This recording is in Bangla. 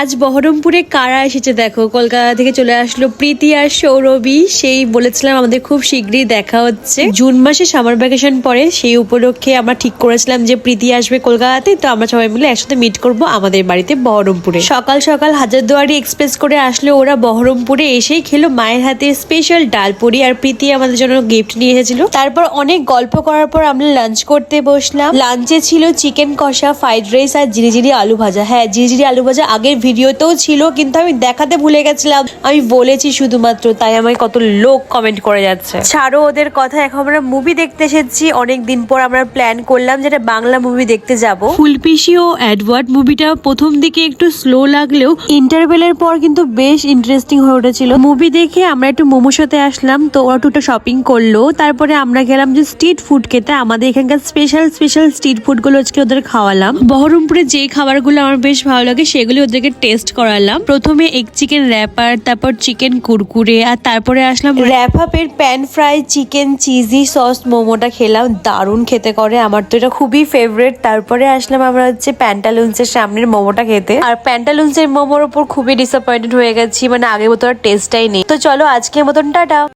আজ বহরমপুরে কারা এসেছে দেখো, কলকাতা থেকে চলে আসলো প্রীতি আর সৌরভী। সেই বলেছিলাম আমাদের খুব শীঘ্রই দেখা হচ্ছে, জুন মাসে সামার ভ্যাকেশন পরে, সেই উপলক্ষে আমরা ঠিক করেছিলাম যে প্রীতি আসবে কলকাতাতে, তো আমরা সবাই মিলে একসাথে মিট করব আমাদের বাড়িতে বহরমপুরে। সকাল সকাল হাজারদুয়ারি এক্সপ্রেস করে আসলো ওরা বহরমপুরে, এসেই খেলো মায়ের হাতে স্পেশাল ডালপুরি, আর প্রীতি আমাদের জন্য গিফট নিয়ে এসেছিল। তারপর অনেক গল্প করার পর আমরা লাঞ্চ করতে বসলাম। লাঞ্চে ছিল চিকেন কষা, ফ্রাইড রাইস আর জিরি আলু ভাজা। হ্যাঁ, জিরি আলু ভাজা আগের ভিডিওতেও ছিল, কিন্তু আমি দেখাতে ভুলে গেছিলাম। আমি বলেছি শুধুমাত্র, তাই আমায় কত লোক কমেন্ট করে যাচ্ছে। ছাড়ো ওদের কথা, এখন আমরা মুভি দেখতে এসেছি। অনেক দিন পর আমরা প্ল্যান করলাম যেটা বাংলা মুভি দেখতে যাব। ফুলপিসি ও এডওয়ার্ড মুভিটা প্রথম দিকে একটু স্লো লাগলেও ইন্টারভেলের পর কিন্তু বেশ ইন্টারেস্টিং হয়ে উঠেছিল। মুভি দেখে আমরা একটু মোমোর সাথে আসলাম, তো ওরা একটু শপিং করলো। তারপরে আমরা গেলাম যে স্ট্রিট ফুড খেতে। আমাদের এখানকার স্পেশাল স্ট্রিট ফুড গুলো আজকে ওদের খাওয়ালাম। বহরমপুরে যে খাবারগুলো আমার বেশ ভালো লাগে সেগুলি ওদেরকে টেস্ট করালাম। প্রথমে এগ চিকেন র্যাপার, তারপর চিকেন কুরকুরে, আর তারপরে আসলাম র্যাপ আপের pan fry chicken cheesy sauce মোমোটা খেলাম। দারুণ খেতে করে, আমার তো এটা খুবই ফেভারিট। তারপরে আসলাম আমরা হচ্ছে প্যান্টালুন্সের সামনের মোমোটা খেতে, আর প্যান্টালুন্সের মোমোর উপর খুবই ডিসঅ্যাপয়েন্টেড হয়ে গেছি, মানে আগের মতো আর টেস্টটাই নেই। তো চলো আজকের মতন টাটা।